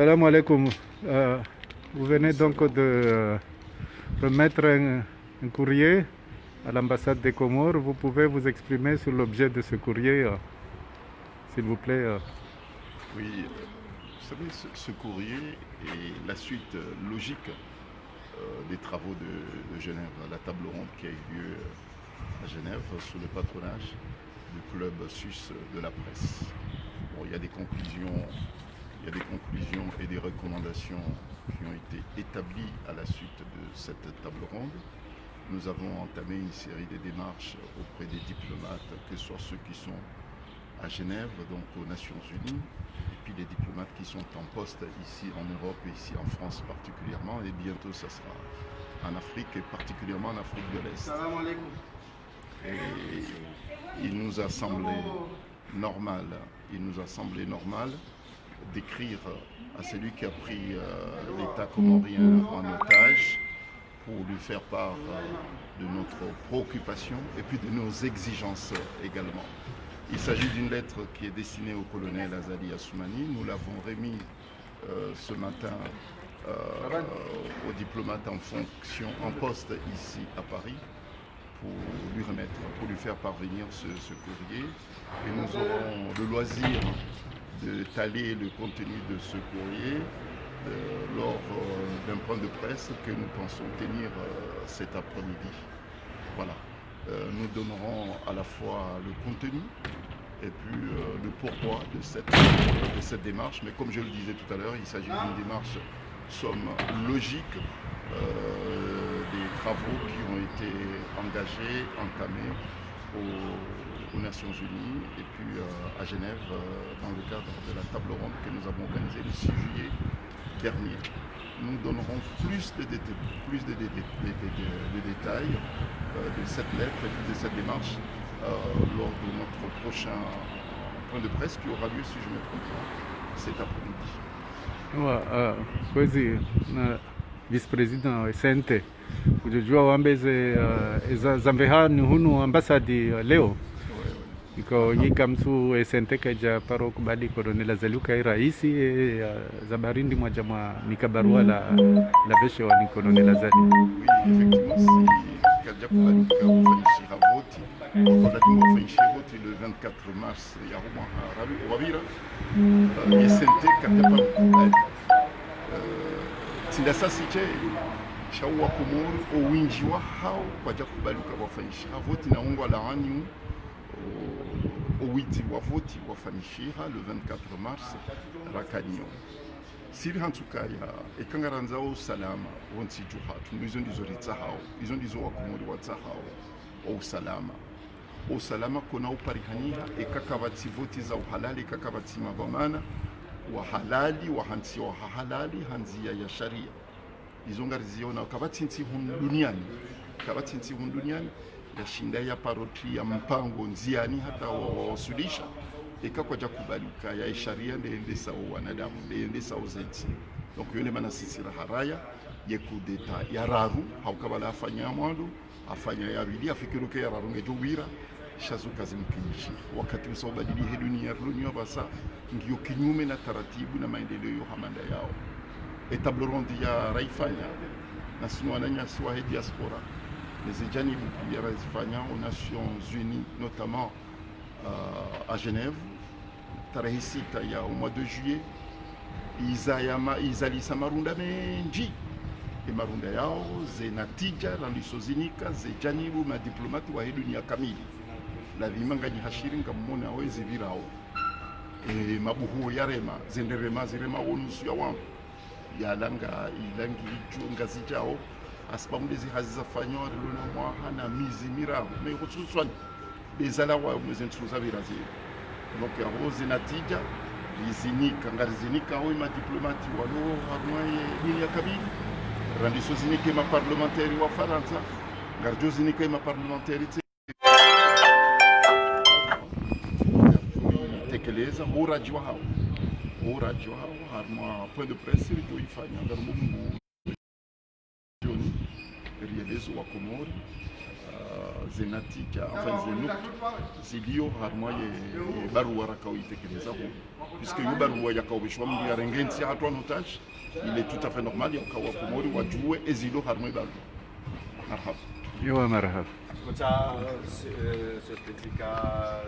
Salam alaikum. Vous venez donc de remettre un courrier à l'ambassade des Comores. Vous pouvez vous exprimer sur l'objet de ce courrier, s'il vous plaît. Oui, vous savez, ce courrier est la suite logique des travaux de Genève, la table ronde qui a eu lieu à Genève sous le patronage du club suisse de la presse. Bon, il y a des conclusions et des recommandations qui ont été établies à la suite de cette table ronde. Nous avons entamé une série de démarches auprès des diplomates, que ce soit ceux qui sont à Genève, donc aux Nations Unies, et puis les diplomates qui sont en poste ici en Europe et ici en France particulièrement, et bientôt ça sera en Afrique et particulièrement en Afrique de l'Est. Et il nous a semblé normal d'écrire à celui qui a pris l'État comorien en otage pour lui faire part de notre préoccupation et puis de nos exigences également. Il s'agit d'une lettre qui est destinée au colonel Azali Assoumani. Nous l'avons remis ce matin au diplomate en fonction, en poste ici à Paris, pour lui remettre, pour lui faire parvenir ce courrier. Et nous aurons le loisir de taler le contenu de ce courrier lors d'un point de presse que nous pensons tenir cet après-midi. Voilà. Nous donnerons à la fois le contenu et puis le pourquoi de cette démarche. Mais comme je le disais tout à l'heure, il s'agit d'une démarche, somme logique, des travaux qui ont été engagés, entamés aux Nations Unies et puis à Genève dans le cadre de la table ronde que nous avons organisée le 6 juillet dernier. Nous donnerons plus de détails de cette lettre et de cette démarche lors de notre prochain point de presse qui aura lieu, si je ne me trompe pas, cet après-midi. Kwezi na vice-president Esente kujua wambeze zambeha ni hunu ambasadi leo iko yika msu Esente kaja paro kubadi kolonela zaluka raisi zabarindi moja mwa mikabarua la veshe wa kolonela zali. Oui, effectivement, si kaja kubalika kufanyishira voti kufanyishira voti le 24 mars ya Roma Wabira Esente kaja pa tindasa siche shaua Komoro owinji wa hao kwaja kubalika wafanyishira voti na ungwa la anyu owiti wa voti wafanyishira le 24 mars rakanyo siri hantukaya ekangaranzao salama wonsi juhatu izo ndizo ritahao izo ndizo wakomori watahao o salama kona uparihaniha ekakabati voti za uhalali ekakabati mabamana wa halali wa hansi wa halali hanzia ya sharia izo ngariziona kabati nti hun duniani yashinda ya paroti ya mpango nziani hata wawasulisha ikakwaja kubalika ya sharia ndeendesa wanadamu ndeendesa uzenti donc yone manasisira haraya ye kudeta ya raru haukabala afanya mwandu afanya ya bili afikiruke ya raru ngejo wira shazuka zimkinishi wakati usobadili dunia basa ngiyo kinyume na taratibu na maendeleo yo hamanda yao table ronde ya raifanya na sinuananya siwa diaspora les éjanibu pia razifanya aux Nations Unies notamment à Genève tarehe 6 ya mois de juillet izalisa marunda menji marunda yao zenatija randisozinika zejanibu madiplomati wa dunia kamili la vimanganyi hashiringa mmona awezi virao mabuhu yarema zenderema zirema wonusu ya wangu yalanga ilangi ichunga zijao asipamudezi hazizafanywa lona mwaha na mizi miraho me khususwani bezala wa mwezentuza birazi donc rose natija izinika ngarizinika ho ma diplomati walo hamwaye dunia kabili randiso zinike ma parlementaire wa Faransa ngarjo zinike ma parlementaire tekeleza urajwa hao harma point de presse ndio ifanya ngarumu rielezo wa Komori zenatika enfin zenuk zilio harmoye barua rakawitekeleza huo puisque yo barua yakawishwa mndu yarengensi hatu en otage il est tout à fait normal yakawa kumori wajue ezilo harmoye barua marhaba Yo marhaba Certificat